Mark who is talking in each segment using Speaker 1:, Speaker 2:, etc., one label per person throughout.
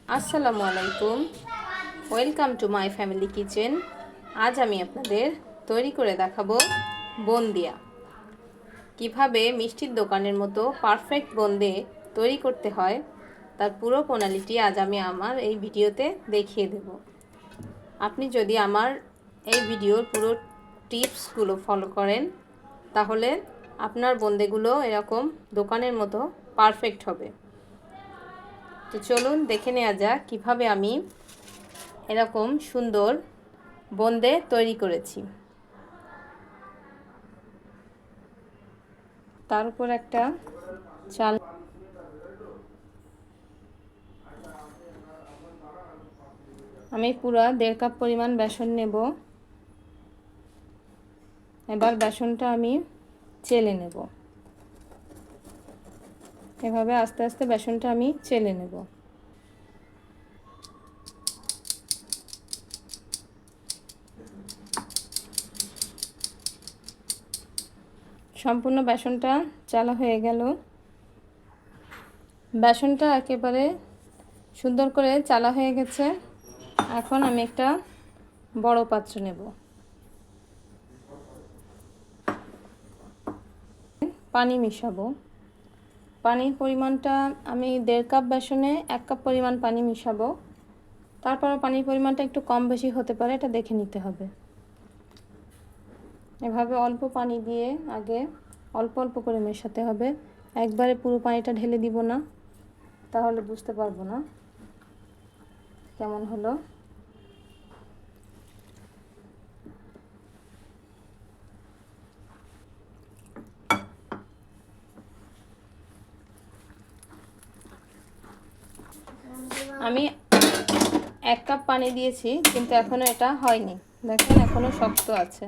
Speaker 1: আসসালামু আলাইকুম, welcome to my family kitchen. আজ আমি আপনাদের তৈরি করে দেখাবো বোঁদিয়া। কিভাবে মিষ্টির দোকানের মতো পারফেক্ট বোঁদে তৈরি করতে হয় তার পুরো প্রণালীটি আজ আমি আমার এই ভিডিওতে দেখিয়ে দেব। আপনি যদি আমার এই ভিডিওর পুরো টিপসগুলো ফলো করেন তাহলে আপনার বোঁদেগুলো এরকম দোকানের মতো পারফেক্ট হবে। তো চলুন দেখে নেওয়া যাক কীভাবে আমি এরকম সুন্দর বোঁদে তৈরি করেছি। তার উপর একটা চাল আমি পুরো 1.5 কাপ পরিমাণ বেসন নেব। এবার বেসনটা আমি চেলে নেব। এভাবে আস্তে আস্তে বেসনটা আমি চেলে নেব। সম্পূর্ণ বেসনটা চালা হয়ে গেল। বেসনটা একেবারে সুন্দর করে চালা হয়ে গেছে। এখন আমি একটা বড় পাত্র নেব। পানি মিশাবো। পানির পরিমাণটা আমি 1.5 কাপ বেসনে 1 কাপ পরিমাণ পানি মিশাবো। তারপরে পানির পরিমাণটা একটু কম বেশি হতে পারে, এটা দেখে নিতে হবে। এভাবে অল্প পানি দিয়ে আগে অল্প অল্প করে মেশাতে হবে। একবারে পুরো পানিটা ঢেলে দিব না, তাহলে বুঝতে পারবো না কেমন হলো। আমি 1 কাপ পানি দিয়েছি, কিন্তু এখনো এটা হয়নি। দেখেন এখনো শক্ত আছে,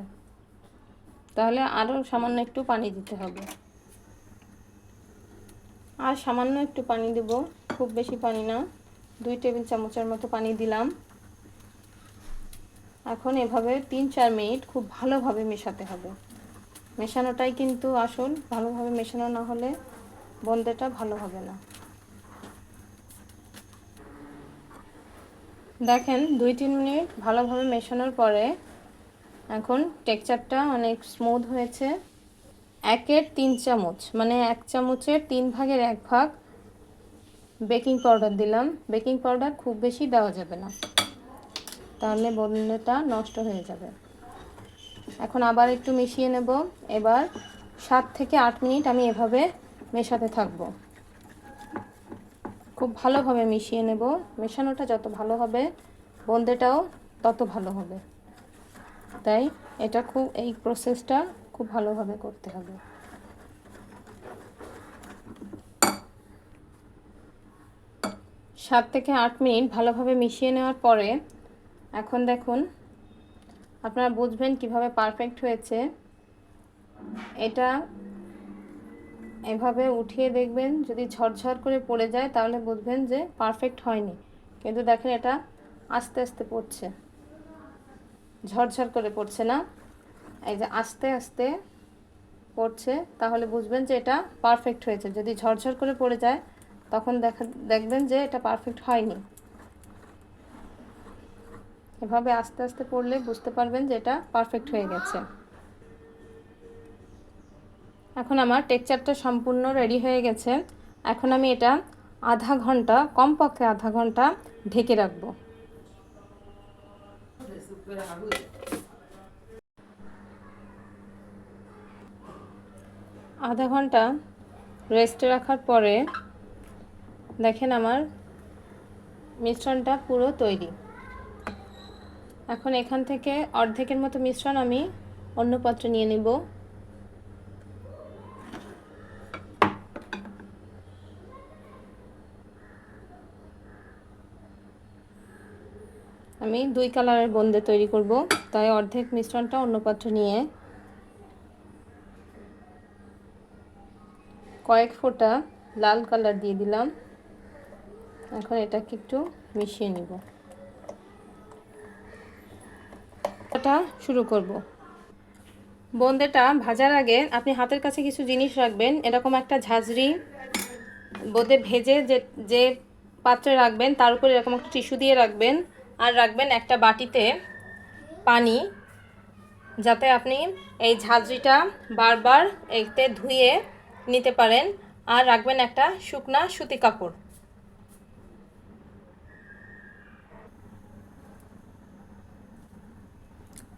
Speaker 1: তাহলে আরও সামান্য একটু পানি দিতে হবে। আর সামান্য একটু পানি দেব, খুব বেশি পানি না, 2 টেবিল চামচের মতো পানি দিলাম। এখন এভাবে 3-4 মিনিট খুব ভালোভাবে মেশাতে হবে। মেশানোটাই কিন্তু আসল, ভালোভাবে মেশানো না হলে বোঁদেটা ভালো হবে না। দেখেন 2-3 মিনিট ভালোভাবে মেশানোর পরে এখন টেক্সচারটা অনেক স্মুথ হয়েছে। 1-এর 3 চামচ, মানে 1 চামচের 3 ভাগের 1 ভাগ বেকিং পাউডার দিলাম। বেকিং পাউডার খুব বেশি দেওয়া যাবে না, তাহলে বোঁদেটা নষ্ট হয়ে যাবে। এখন আবার একটু মিশিয়ে নেব। এবার 7 থেকে 8 মিনিট আমি এভাবে মেশাতে থাকব। খুব ভালোভাবে মিশিয়ে নেব। মেশানোটা যত ভালো হবে বোঁদেটাও তত ভালো হবে। তাই এই প্রসেসটা খুব ভালোভাবে করতে হবে। সাত থেকে 8 মিনিট ভালোভাবে মিশিয়ে নেওয়ার পরে এখন দেখুন, আপনারা বুঝবেন কিভাবে পারফেক্ট হয়েছে। এটা এভাবে উঠিয়ে দেখবেন, যদি ঝরঝর করে পড়ে যায় তাহলে বুঝবেন যে পারফেক্ট হয়নি। কিন্তু দেখেন এটা আস্তে আস্তে পড়ছে, ঝরঝর করে পড়ছে না। এই যে আস্তে আস্তে পড়ছে, তাহলে বুঝবেন যে এটা পারফেক্ট হয়েছে। যদি ঝরঝর করে পড়ে যায় তখন দেখবেন যে এটা পারফেক্ট হয়নি। এভাবে আস্তে আস্তে পড়লে বুঝতে পারবেন যে এটা পারফেক্ট হয়ে গেছে। এখন আমার টেক্সচারটা সম্পূর্ণ রেডি হয়ে গেছে। এখন আমি এটা আধা ঘন্টা, কমপক্ষে আধা ঘন্টা ঢেকে রাখবো। আধা ঘন্টা রেস্টে রাখার পরে দেখেন আমার মিশ্রণটা পুরো তৈরি। এখন এখান থেকে অর্ধেকের মতো মিশ্রণ আমি অন্য পাত্রে নিয়ে নেব। আমি 2 কালারের বোঁদে তৈরি করব, তাই অর্ধেক মিশ্রণটা অন্য পাত্রে নিয়ে কয়েক ফোঁটা লাল কালার দিয়ে দিলাম। এখন এটাকে একটু মিশিয়ে নিব। এটা শুরু করব। বোঁদেটা ভাজার আগে আপনি হাতের কাছে কিছু জিনিস রাখবেন। এরকম একটা ঝাঁঝরি, বোঁদে ভেজে যে যে পাত্রে রাখবেন, তার উপরে এরকম একটা টিস্যু দিয়ে রাখবেন, আর রাখবেন একটা বাটিতে পানি, যাতে আপনি এই ঝাঁঝরিটা বারবার এতে ধুয়ে নিতে পারেন। আর রাখবেন একটা শুকনা সুতি কাপড়।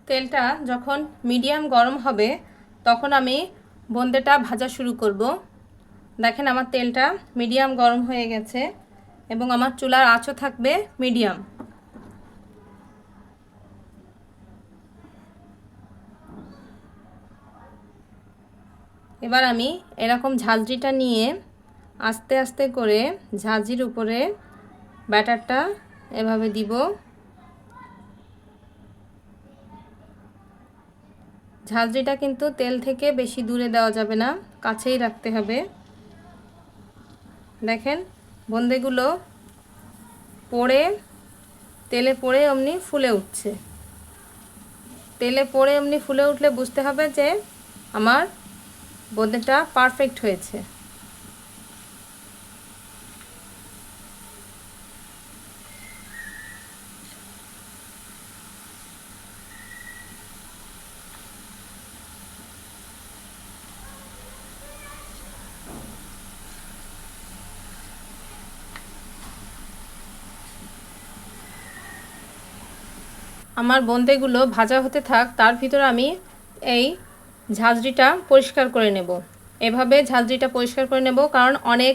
Speaker 1: তেলটা যখন মিডিয়াম গরম হবে তখন আমি বোঁদেটা ভাজা শুরু করব। দেখেন আমার তেলটা মিডিয়াম গরম হয়ে গেছে এবং আমার চুলার আঁচও থাকবে মিডিয়াম। এবার আমি এরকম ঝাঁঝরিটা নিয়ে আস্তে আস্তে করে ঝাঁঝরির উপরে ব্যাটারটা এভাবে দিব। ঝাঁঝরিটা কিন্তু তেল থেকে বেশি দূরে দেওয়া যাবে না, কাছেই রাখতে হবে। দেখেন বোঁদেগুলো তেলে পড়ে অমনি ফুলে উঠছে। তেলে পড়ে এমনি ফুলে উঠলে বুঝতে হবে যে আমার বোঁদেটা পারফেক্ট হয়েছে। আমার বোঁদেগুলো ভাজা হতে থাক, তার ভিতরে আমি এই ঝাঁঝরিটা পরিষ্কার করে নেব। এভাবে ঝাঁঝরিটা পরিষ্কার করে নেব, কারণ অনেক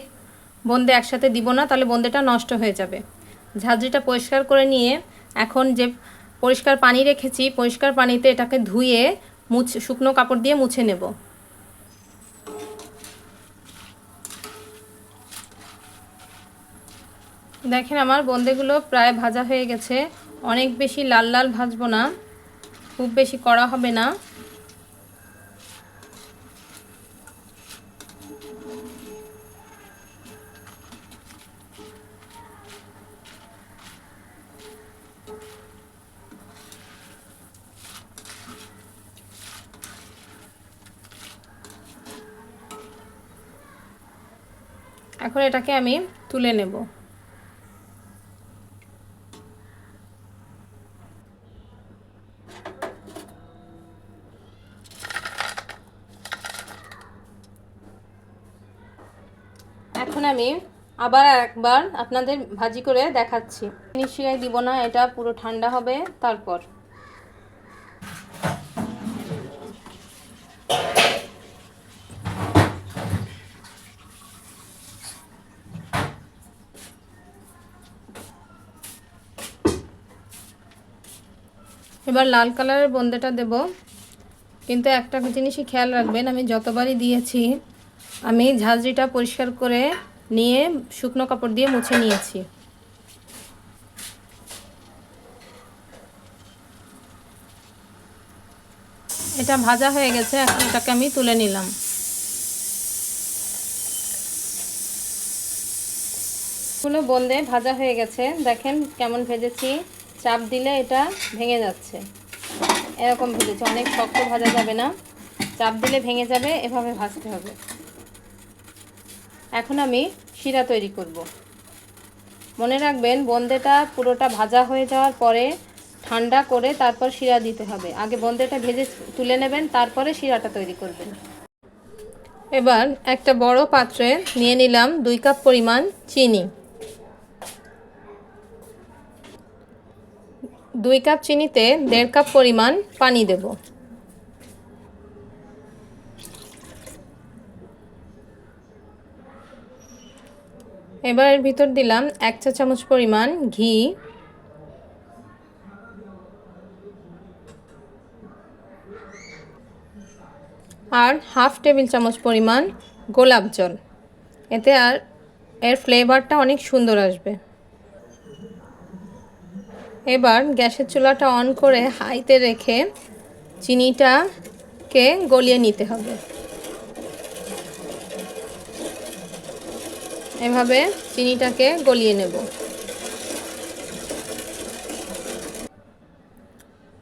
Speaker 1: বোঁদে একসাথে দিব না, তাহলে বোঁদেটা নষ্ট হয়ে যাবে। ঝাঁঝরিটা পরিষ্কার করে নিয়ে এখন যে পরিষ্কার পানি রেখেছি, পরিষ্কার পানিতে এটাকে ধুয়ে শুকনো কাপড় দিয়ে মুছে নেব। দেখেন আমার বোঁদেগুলো প্রায় ভাজা হয়ে গেছে। অনেক বেশি লাল লাল ভাজবো না, খুব বেশি কড়া হবে না। এখন এটাকে আমি তুলে নেব। এখন আমি আবার একবার আপনাদের ভাজি করে দেখাচ্ছি। শিরায় দিব না, এটা পুরো ঠান্ডা হবে তারপর। এবার লাল কালারের বোঁদেটা দেব, কিন্তু একটা জিনিসই খেয়াল রাখবেন, আমি যতবারই দিয়েছি আমি ঝাঁঝরিটা পরিষ্কার করে নিয়ে শুকনো কাপড় দিয়ে মুছে নিয়েছি। এটা ভাজা হয়ে গেছে, এখন এটাকে আমি তুলে নিলাম। কোনো বোঁদে ভাজা হয়ে গেছে, দেখেন কেমন ভেজেছি। চাপ দিলে এটা ভেঙে যাচ্ছে, এরকম ভেজেছি। অনেক শক্ত ভাজা যাবে না, চাপ দিলে ভেঙে যাবে, এভাবে ভাজতে হবে। এখন আমি শিরা তৈরি করব। মনে রাখবেন বোঁদেটা পুরোটা ভাজা হয়ে যাওয়ার পরে ঠান্ডা করে তারপর শিরা দিতে হবে। আগে বোঁদেটা ভেজে তুলে নেবেন, তারপরে শিরাটা তৈরি করবেন। এবার একটা বড় পাত্রে নিয়ে নিলাম 2 কাপ পরিমাণ চিনি। 2 কাপ চিনিতে 1.5 কাপ পরিমাণ পানি দেব। এবার এর ভিতর দিলাম 1 চা চামচ পরিমাণ ঘি, আর হাফ টেবিল চামচ পরিমাণ গোলাপ জল। এতে আর এর ফ্লেভারটা অনেক সুন্দর আসবে। এবার গ্যাসের চুলাটা অন করে হাইতে রেখে চিনিটাকে গলিয়ে নিতে হবে। এভাবে চিনিটাকে গলিয়ে নেব।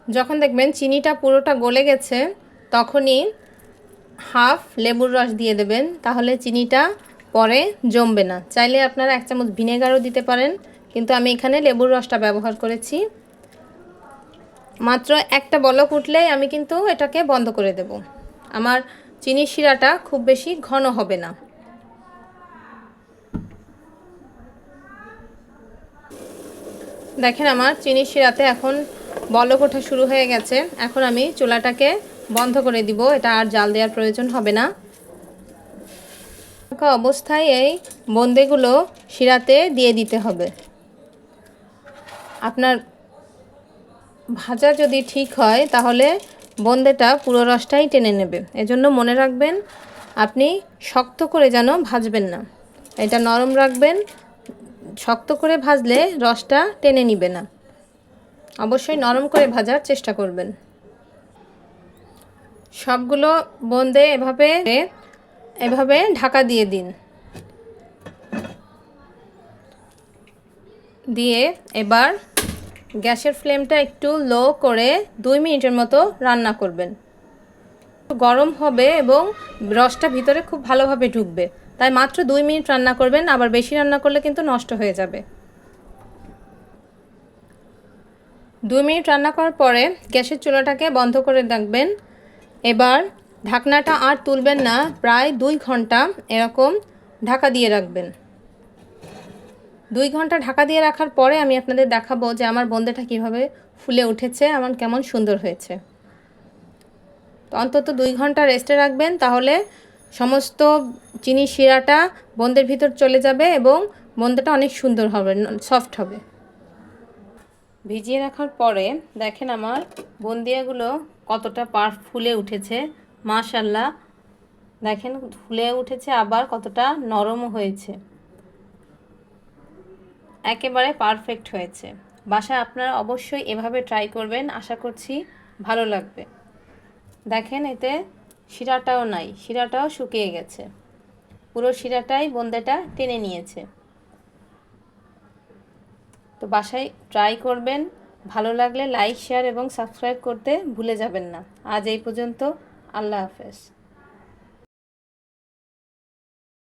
Speaker 1: যখন দেখবেন চিনিটা পুরোটা গলে গেছে, তখনই হাফ লেবুর রস দিয়ে দেবেন, তাহলে চিনিটা পরে জমবে না। চাইলে আপনারা 1 চামচ ভিনেগারও দিতে পারেন, কিন্তু আমি এখানে লেবুর রসটা ব্যবহার করেছি। মাত্র একটা বলক উঠলেই আমি কিন্তু এটাকে বন্ধ করে দেব। আমার চিনির শিরাটা খুব বেশি ঘন হবে না। দেখেন আমার চিনির শিরাতে এখন বলক ওঠা শুরু হয়ে গেছে। এখন আমি চুলাটাকে বন্ধ করে দিব, এটা আর জাল দেওয়ার প্রয়োজন হবে না। অবস্থায় এই বোঁদেগুলো শিরাতে দিয়ে দিতে হবে। আপনার ভাজা যদি ঠিক হয় তাহলে বোঁদেটা পুরো রসটাই টেনে নেবে। এজন্য মনে রাখবেন আপনি শক্ত করে যেন ভাজবেন না, এটা নরম রাখবেন। শক্ত করে ভাজলে রসটা টেনে নিবে না। অবশ্যই নরম করে ভাজার চেষ্টা করবেন। সবগুলো বোঁদে এভাবে ঢাকা দিয়ে দিন। দিয়ে এবার গ্যাসের ফ্লেমটা একটু লো করে 2 মিনিটের মতো রান্না করবেন। গরম হবে এবং রসটা ভিতরে খুব ভালোভাবে ঢুকবে, তাই মাত্র 2 মিনিট রান্না করবেন। আবার বেশি রান্না করলে কিন্তু নষ্ট হয়ে যাবে। 2 মিনিট রান্না করার পরে গ্যাসের চুলাটাকে বন্ধ করে রাখবেন। এবার ঢাকনাটা আর তুলবেন না, প্রায় 2 ঘন্টা এরকম ঢাকা দিয়ে রাখবেন। 2 ঘন্টা ঢাকা দিয়ে রাখার পরে আমি আপনাদের দেখাবো যে আমার বোঁদেটা কীভাবে ফুলে উঠেছে, আমার কেমন সুন্দর হয়েছে। তো অন্তত 2 ঘন্টা রেস্টে রাখবেন, তাহলে সমস্ত চিনি শিরাটা বোঁদের ভিতর চলে যাবে এবং বোঁদেটা অনেক সুন্দর হবে, সফট হবে। ভিজিয়ে রাখার পরে দেখেন আমার বুন্দিয়াগুলো কতটা ফুলে উঠেছে। মাশাআল্লাহ, দেখেন ফুলে উঠেছে, আবার কতটা নরমও হয়েছে। একেবারে পারফেক্ট হয়েছে। বাসায় আপনারা অবশ্যই এভাবে ট্রাই করবেন, আশা করছি ভালো লাগবে। দেখেন এতে শিরাটাও নাই, শিরাটাও শুকিয়ে গেছে, পুরো শিরাটাই বোঁদেটা টেনে নিয়েছে। তো বাসায় ট্রাই করবেন। ভালো লাগলে লাইক, শেয়ার এবং সাবস্ক্রাইব করতে ভুলে যাবেন না। আজ এই পর্যন্ত। আল্লাহ হাফেজ।